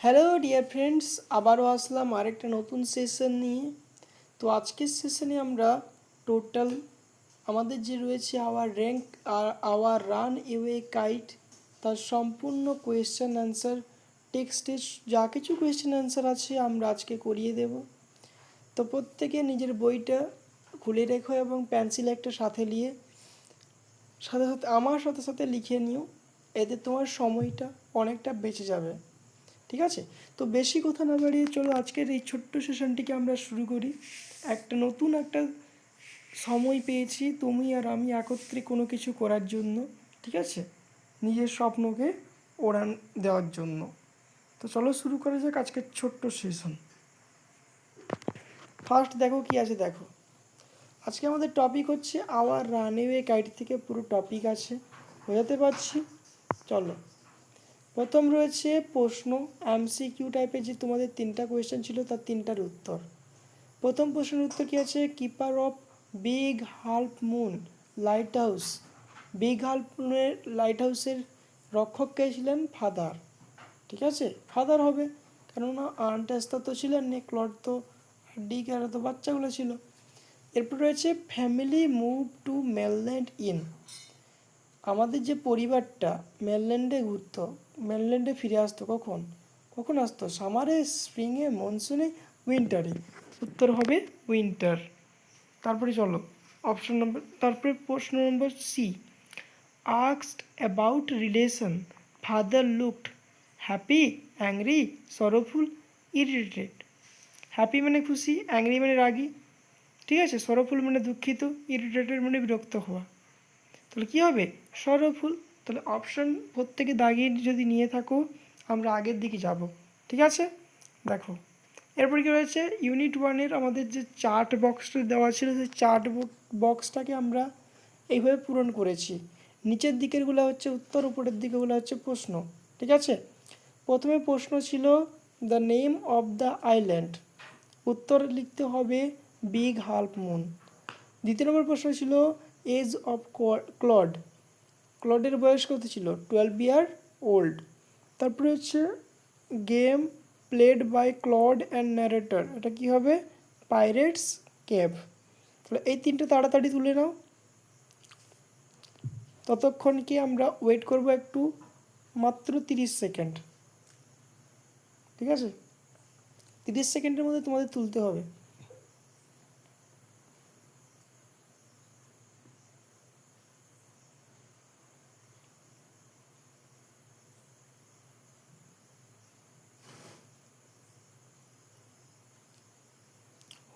Hello dear friends, আবারও আসলাম আরেকটা নতুন সেশন নিয়ে। তো আজকের সেশনে আমরা টোটাল আমাদের যে রয়েছে আওয়ার র্যাঙ্ক আর আওয়ার রান এওয়ে কাইট তার সম্পূর্ণ কোয়েশ্চেন অ্যান্সার টেক্সটে যা কিছু কোয়েশ্চেন অ্যান্সার আছে আমরা আজকে করিয়ে দেব। তো প্রত্যেকে নিজের বইটা খুলে রেখো এবং পেন্সিল একটা সাথে নিয়ে সাথে সাথে আমার সাথে সাথে লিখে নিও, এতে তোমার সময়টা অনেকটা বেঁচে যাবে। ঠিক আছে, তো বেশি কথা না বাড়িয়ে চলো আজকের এই ছোট্ট সেশনটিকে আমরা শুরু করি। নতুন একটা সময় পেয়েছি তুমি আর আমি একত্রে কোনো কিছু করার জন্য, ঠিক আছে, নিজের স্বপ্নকে ওড়ান দেওয়ার জন্য। তো চলো শুরু করা যাক আজকের ছোট্ট সেশন। ফার্স্ট দেখো কি আছে, দেখো আজকে আমাদের টপিক হচ্ছে আওয়ার রানওয়ে কাইট থেকে পুরো টপিক আছে, বোঝাতে পারছি। চলো, প্রথম রয়েছে প্রশ্ন এমসিকিউ টাইপের, যে তোমাদের 3টা কোয়েশ্চেন ছিল তার 3টার উত্তর। প্রথম প্রশ্নের উত্তর কী আছে, keeper of big half moon lighthouse. Big half মুনের লাইট হাউসের রক্ষক কে ছিলেন? ফাদার। ঠিক আছে, ফাদার হবে, কেননা আর্নটেস্তা তো ছিলেন নে, ক্লড তো ডিক আর তো বাচ্চাগুলো ছিল। এরপর রয়েছে family move to mainland in. আমাদের যে পরিবারটা মেনল্যান্ডে ঘুরতো, মেনল্যান্ডে ফিরে আসতো কখন? কখন আসতো? সামারে, স্প্রিংয়ে, মনসুনে, উইন্টারে। উত্তর হবে উইন্টার। তারপরে চলো অপশন নম্বর, তারপরে প্রশ্ন number C, asked about relation, father looked happy, angry, sorrowful, irritated. Happy মানে খুশি, অ্যাংরি মানে রাগী, ঠিক আছে, সরোফুল মানে দুঃখিত, ইরিটেটেড মানে বিরক্ত হওয়া। তাহলে কী হবে? সরোফুল। তাহলে অপশন প্রত্যেকে দাগিয়ে যদি নিয়ে থাকো আমরা আগের দিকে যাব। ঠিক আছে, দেখো এরপর কী রয়েছে, ইউনিট 1-এর আমাদের যে চার্ট বক্সটা দেওয়া ছিল সেই চার্ট বক্সটাকে আমরা এইভাবে পূরণ করেছি। নিচের দিকেরগুলো হচ্ছে উত্তর, উপরের দিকেগুলো হচ্ছে প্রশ্ন। ঠিক আছে, প্রথমে প্রশ্ন ছিল the name of the island, উত্তর লিখতে হবে বিগ হাল্প মুন। দ্বিতীয় নম্বর প্রশ্ন ছিল এজ অফ ক্লড, ক্লডের বয়স কত ছিল? 12 ইয়ার ওল্ড। তারপরে হচ্ছে game played by Claude and narrator, এটা কী হবে? Pirates cave. তাহলে এই 3টে তাড়াতাড়ি তুলে নাও, ততক্ষণ কি আমরা ওয়েট করব একটু, মাত্র 30 সেকেন্ড। ঠিক আছে, 30 সেকেন্ডের মধ্যে তোমাদের তুলতে হবে।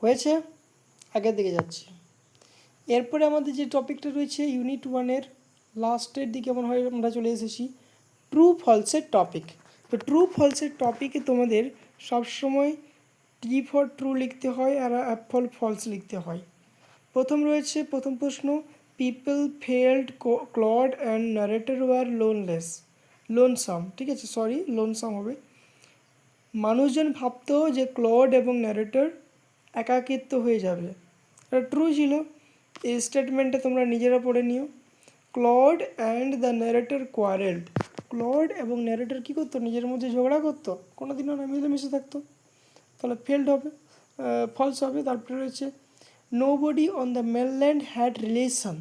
হয়েছে, আগের দিকে যাচ্ছি। এরপরে আমাদের যে টপিকটা রয়েছে ইউনিট 1-এর লাস্টের দিকে এমন হয় আমরা চলে এসেছি, ট্রু ফলসের টপিক। তো ট্রু ফলসের টপিকে তোমাদের সবসময় টি ফর ট্রু লিখতে হয় আর অ্যাপ ফর ফলস লিখতে হয়। প্রথম প্রশ্ন, people felt Claude and narrator were lonesome. ঠিক আছে, লোনসাম হবে। মানুষজন ভাবতো যে ক্লড এবং ন্যারেটর একাকিত্ব হয়ে যাবে, এটা ট্রু ছিল। এই স্টেটমেন্টটা তোমরা নিজেরা পড়ে নিও। Claude and the narrator quarrelled, Claude এবং ন্যারেটর কী করতো? নিজের মধ্যে ঝগড়া করতো, কোনো দিনও না মিলেমিশে থাকতো। তাহলে ফেল্ড হবে, ফলস হবে। তারপরে রয়েছে nobody on the mainland had relation,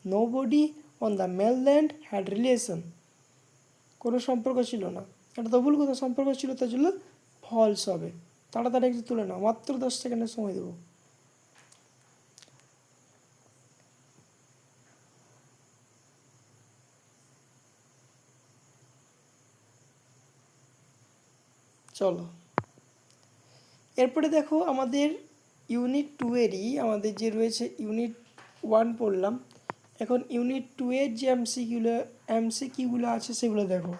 nobody on the mainland had relation, কোনো সম্পর্ক ছিল না, এটা তো ভুল কথা, সম্পর্ক ছিল, তার জন্য ফলস হবে। তাড়াতাড়ি একটু তুলে নাও, মাত্র 10 সেকেন্ডের সময় দেবো। চলো এরপরে দেখো আমাদের ইউনিট 2-এরই আমাদের যে রয়েছে, ইউনিট 1 পড়লাম, এখন ইউনিট 2-এর যে এমসিকিউগুলো আছে সেগুলো দেখো।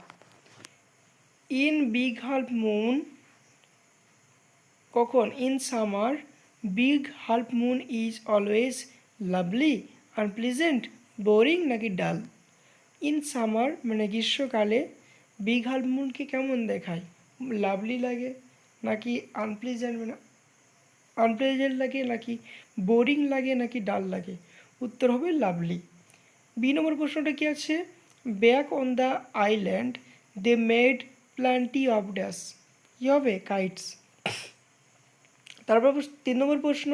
ইন বিগ হাল্প মুন, কখন? In summer big half moon is always lovely, unpleasant, boring নাকি ডাল? ইন সামার মানে গ্রীষ্মকালে বিগ হাল্প মুনকে কেমন দেখায়? লাভলি লাগে নাকি আনপ্লিজেন্ট লাগে নাকি বোরিং লাগে নাকি ডাল লাগে? উত্তর হবে লাভলি। বি নম্বর প্রশ্নটা কি আছে, back on the island they made plenty of dash, কী হবে, কাইটস। তারপর 3 নম্বর প্রশ্ন,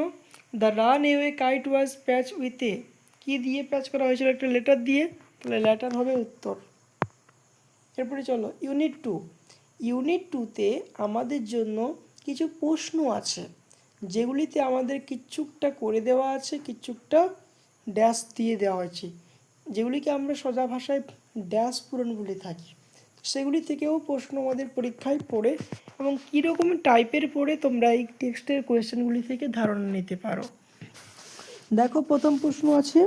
the runaway kite was patch with a, কী দিয়ে প্যাচ করা হয়েছিল, একটা লেটার দিয়ে, তাহলে লেটার হবে উত্তর। এরপরে চলো ইউনিট 2। ইউনিট 2তে আমাদের জন্য কিছু প্রশ্ন আছে, যেগুলিতে আমাদের কিচ্ছুকটা করে দেওয়া আছে, কিচ্ছুকটা ড্যাশ দিয়ে দেওয়া হয়েছে, যেগুলিকে আমরা সোজা ভাষায় ড্যাশ পূরণ বলে থাকি। সেগুলি থেকেও প্রশ্ন আমাদের পরীক্ষায় পড়ে, এবং কীরকম টাইপের পড়ে তোমরা এই টেক্সটের কোয়েশ্চেনগুলি থেকে ধারণা নিতে পারো। দেখো প্রথম প্রশ্ন আছে,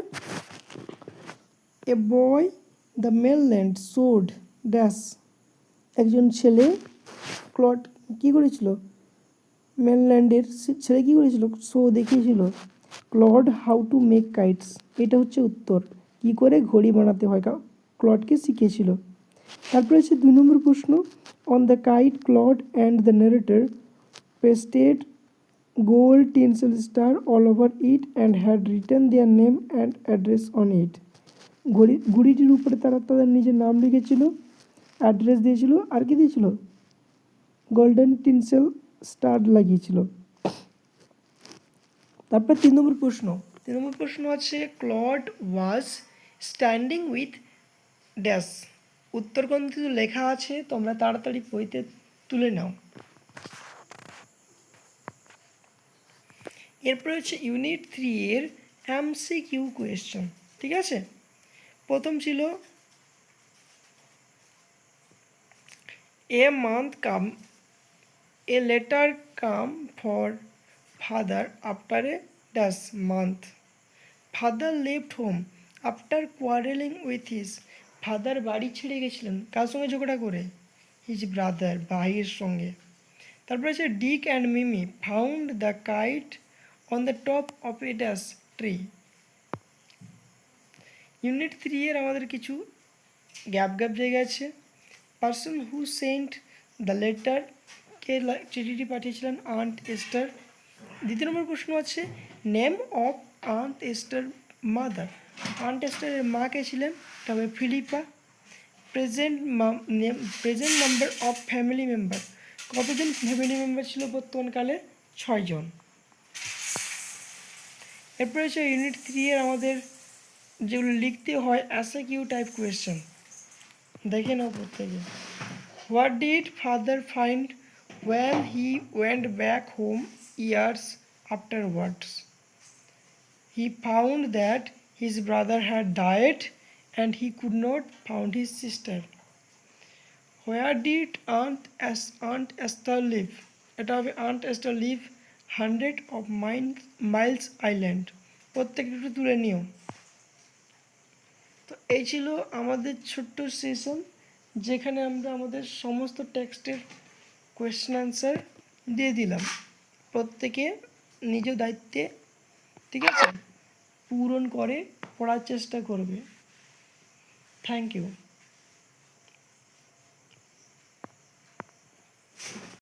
a boy the mainland showed dash, একজন ছেলে ক্লড কী করেছিল, মেনল্যান্ডের ছেলে কী করেছিল, শো দেখিয়েছিল Claude how to make kites, এটা হচ্ছে উত্তর, কী করে ঘড়ি বানাতে হয় ক্লডকে শিখিয়েছিল। তারপরে হচ্ছে 2 নম্বর প্রশ্ন, on the kite Claude and the narrator pasted gold tinsel star all over it and had written their name and address on it, ঘড়িটির উপরে তারা তাদের নিজের নাম লিখেছিল, অ্যাড্রেস দিয়েছিল, আর কি দিয়েছিল, গোল্ডেন টিনসেল স্টার লাগিয়েছিল। তারপর 3 নম্বর প্রশ্ন আছে, Claude was standing with dash, উত্তর কিন্তু লেখা আছে, তোমরা তাড়াতাড়ি বইতে তুলে নাও। এরপরে হচ্ছে ইউনিট 3 এর MCQ কোয়েশ্চেন, ঠিক আছে। প্রথম ছিল, a month come a letter come for father after a dash month, father left home after quarrelling with his, father বাড়ি ছেড়ে গেছিলেন কার সঙ্গে ঝগড়া করে, হিজ ব্রাদার, ভাইয়ের সঙ্গে। তারপরে আছে, Dick and Mimi found the kite on the top of a dash tree. Unit 3 এর আমাদের কিছু গ্যাপ জায়গা আছে। Person who sent the letter, কে চিঠিটি পাঠিয়েছিলেন, আন্ট এস্টার। দ্বিতীয় নম্বর প্রশ্ন আছে, name of aunt Esther mother, aunt এস্টারের মা কে ছিলেন, তবে Philippa. Present number of family member, কতজন ফ্যামিলি মেম্বার ছিল বর্তমানকালে, 6 জন। এরপরে হচ্ছে ইউনিট 3 এর আমাদের যেগুলো লিখতে হয় এসএকিউ টাইপ কোয়েশ্চেন, দেখে নাও প্রত্যেকে। What did father find when he went back home years afterwards? He found that his brother had died and he could not find his sister. Where did Aunt Esther live? এটা হবে Aunt Esther live 100 of miles island. প্রত্যেকটা একটু তুলে নিও। তো এই ছিল আমাদের ছোট্ট সেশন, যেখানে আমরা আমাদের সমস্ত টেক্সটের কোয়েশ্চেন অ্যান্সার দিয়ে দিলাম। প্রত্যেকে নিজ দায়িত্বে, ঠিক আছে, পূরণ করে পড়ার চেষ্টা করবে। Thank you.